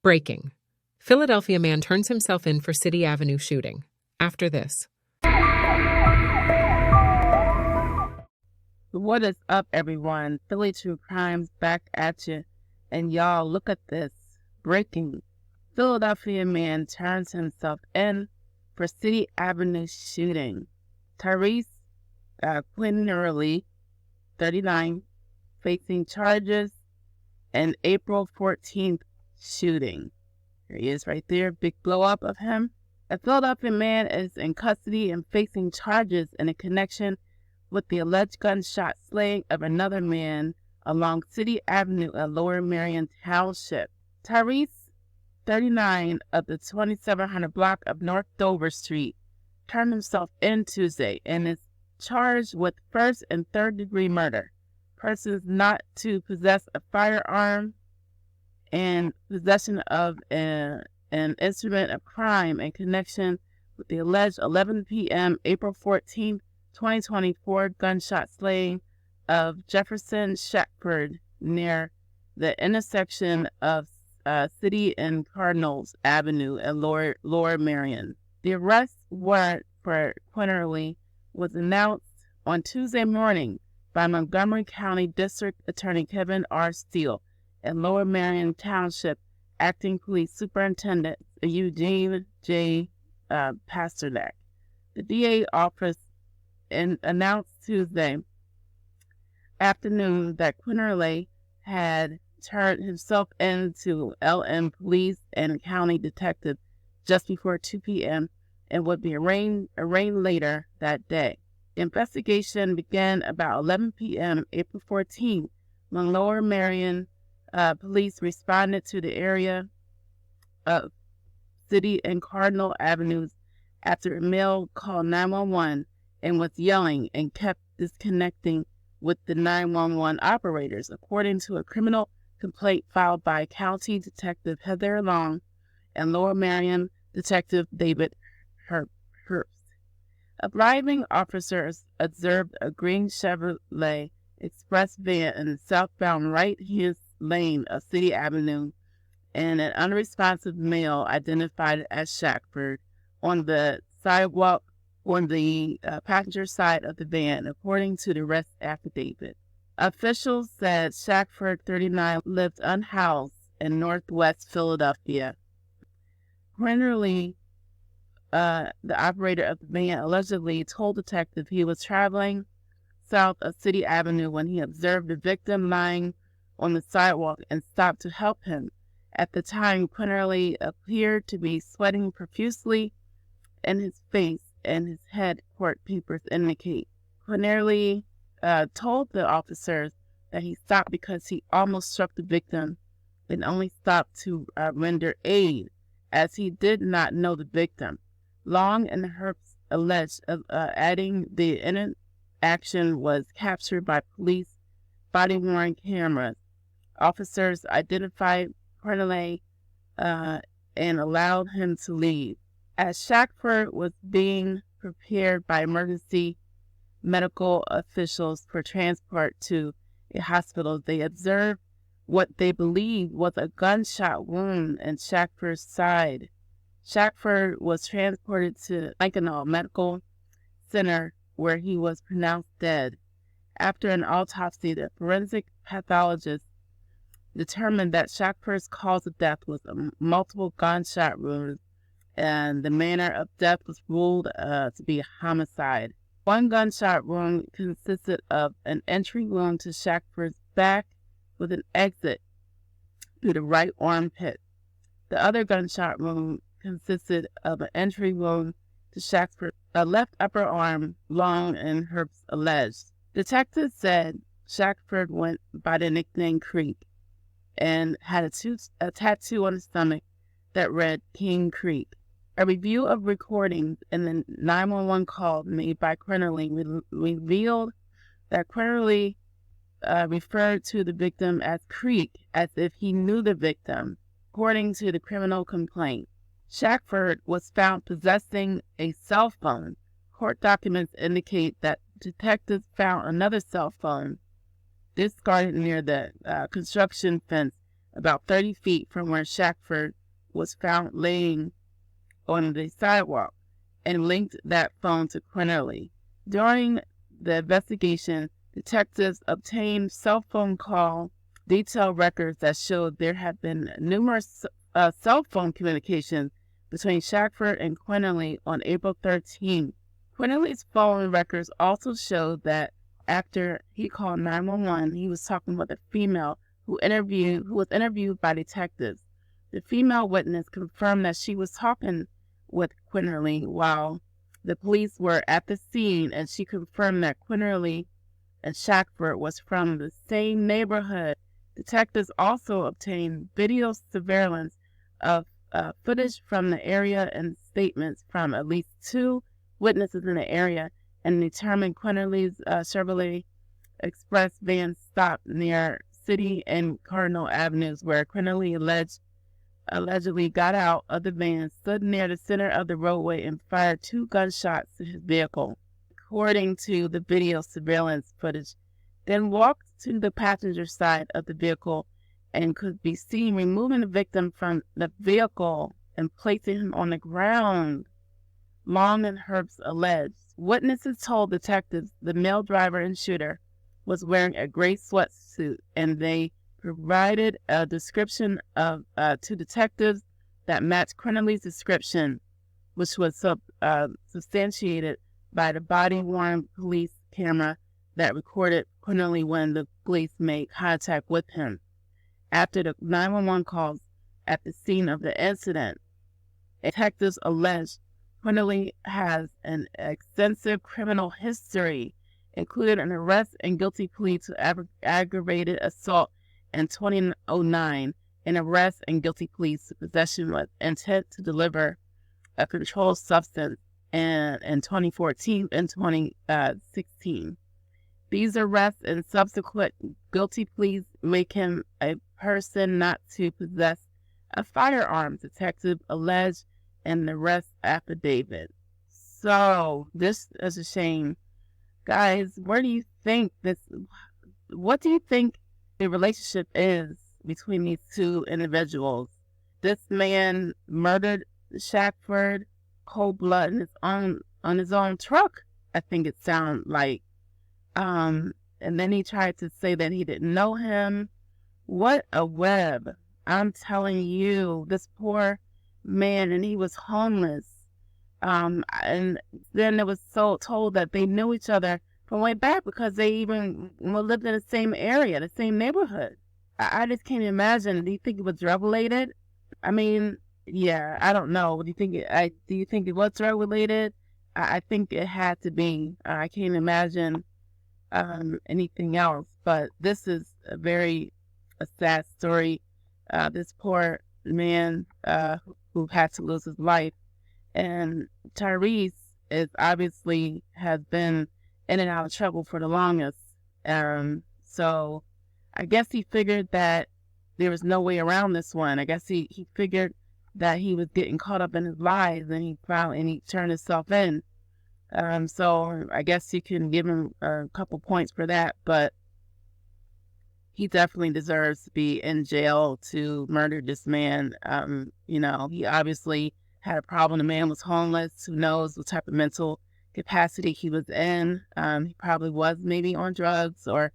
Breaking. Philadelphia man turns himself in for City Avenue shooting. After this. What is up, everyone? Philly True Crimes back at you. And y'all, look at this. Breaking. Philadelphia man turns himself in for City Avenue shooting. Tyreese Quinerley, 39, facing charges in April 14th shooting. Here he is right there, big blow up of him. A Philadelphia man is in custody and facing charges in a connection with the alleged gunshot slaying of another man along City Avenue at Lower Merion Township. Tyreese, 39, of the 2700 block of North Dover Street, turned himself in Tuesday and is charged with first and third degree murder, persons not to possess a firearm, and possession of an instrument of crime in connection with the alleged 11 p.m. April 14, 2024 gunshot slaying of Jefferson Shackford near the intersection of City and Cardinal Avenue at Lower Merion. The arrest warrant for Quinerley was announced on Tuesday morning by Montgomery County District Attorney Kevin R. Steele and Lower Merion Township Acting Police Superintendent Eugene J. Pasternak. The DA office announced Tuesday afternoon that Quinerley had turned himself in to LM Police and County Detective just before 2 p.m. and would be arraigned later that day. The investigation began about 11 p.m. April 14th when Lower Merion police responded to the area of City and Cardinal Avenues after a male called 911 and was yelling and kept disconnecting with the 911 operators, according to a criminal complaint filed by County Detective Heather Long and Lower Merion Detective David Herbst. Arriving officers observed a green Chevrolet Express van in the southbound right-hand lane of City Avenue and an unresponsive male identified as Shackford on the sidewalk on the passenger side of the van, according to the arrest affidavit. Officials said Shackford, 39, lived unhoused in northwest Philadelphia. Quinerley, the operator of the van, allegedly told detectives he was traveling south of City Avenue when he observed the victim lying on the sidewalk and stopped to help him. At the time, Quinerley appeared to be sweating profusely in his face and his head, court papers indicate. Quinerley told the officers that he stopped because he almost struck the victim and only stopped to render aid, as he did not know the victim. Long and Herbst alleged, adding the interaction was captured by police body-worn cameras. Officers identified Quinerley and allowed him to leave. As Shackford was being prepared by emergency medical officials for transport to a hospital, they observed what they believed was a gunshot wound in Shackford's side. Shackford was transported to Quinerley Medical Center, where he was pronounced dead. After an autopsy, the forensic pathologist determined that Shackford's cause of death was a multiple gunshot wound, and the manner of death was ruled to be a homicide. One gunshot wound consisted of an entry wound to Shackford's back with an exit through the right armpit. The other gunshot wound consisted of an entry wound to Shackford's left upper arm, Long and Herbst alleged. Detectives said Shackford went by the nickname Creek and had a tattoo on his stomach that read King Creek. A review of recordings in the 911 call made by Quinerley revealed that Quinerley referred to the victim as Creek as if he knew the victim, according to the criminal complaint. Shackford was found possessing a cell phone. Court documents indicate that detectives found another cell phone discarded near the construction fence about 30 feet from where Shackford was found laying on the sidewalk, and linked that phone to Quinerley. During the investigation, detectives obtained cell phone call detailed records that showed there had been numerous cell phone communications between Shackford and Quinerley on April 13th. Quinerley's phone records also showed that after he called 911, he was talking with a female who was interviewed by detectives. The female witness confirmed that she was talking with Quinerley while the police were at the scene, and she confirmed that Quinerley and Shackford was from the same neighborhood. Detectives also obtained video surveillance of footage from the area and statements from at least 2 witnesses in the area, and determined Quinerley's Chevrolet Express van stopped near City and Cardinal Avenues, where Quinerley allegedly got out of the van, stood near the center of the roadway, and fired 2 gunshots to his vehicle, according to the video surveillance footage, then walked to the passenger side of the vehicle and could be seen removing the victim from the vehicle and placing him on the ground. Long and Herbst alleged. Witnesses told detectives the male driver and shooter was wearing a gray sweatsuit, and they provided a description of to detectives that matched Quinerley's description, which was substantiated by the body-worn police camera that recorded Quinerley when the police made contact with him. After the 911 calls at the scene of the incident, detectives alleged Quinerley has an extensive criminal history, including an arrest and guilty plea to aggravated assault in 2009, an arrest and guilty plea to possession with intent to deliver a controlled substance in 2014 and 2016. These arrests and subsequent guilty pleas make him a person not to possess a firearm, detective alleged in the arrest affidavit. So this is a shame. Guys, what do you think the relationship is between these 2 individuals? This man murdered Shackford cold blood on his own truck, I think it sounds like. And then he tried to say that he didn't know him. What a web. I'm telling you, this poor man, and he was homeless. And then it was told that they knew each other from way back because they even lived in the same area, the same neighborhood. I just can't imagine. Do you think it was drug related? I mean, yeah, I don't know. Do you think it was drug related? I think it had to be. I can't imagine anything else. But this is a sad story. This poor man who had to lose his life. And Tyreese obviously has been in and out of trouble for the longest. So I guess he figured that there was no way around this one. I guess he figured that he was getting caught up in his lies, and he turned himself in. So I guess you can give him a couple points for that, but he definitely deserves to be in jail to murder this man. He obviously had a problem. The man was homeless. Who knows what type of mental capacity he was in. He probably was maybe on drugs, or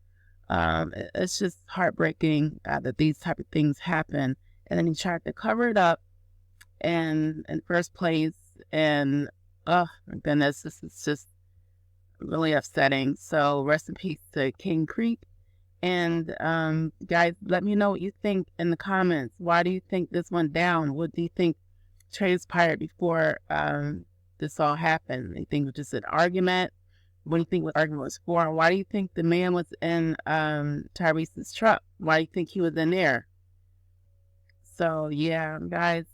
it's just heartbreaking that these type of things happen. And then he tried to cover it up in first place. And oh my goodness, this is just really upsetting. So rest in peace to King Creek. And guys, let me know what you think in the comments. Why do you think this went down? What do you think transpired before this all happened? Do you think it was just an argument? What do you think the argument was for? Why do you think the man was in Tyreese's truck? Why do you think he was in there? So yeah, guys,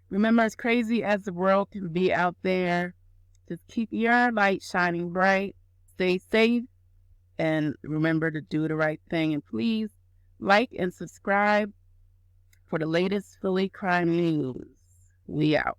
remember, as crazy as the world can be out there, just keep your light shining bright, stay safe, and remember to do the right thing. And please like and subscribe for the latest Philly crime news. We out.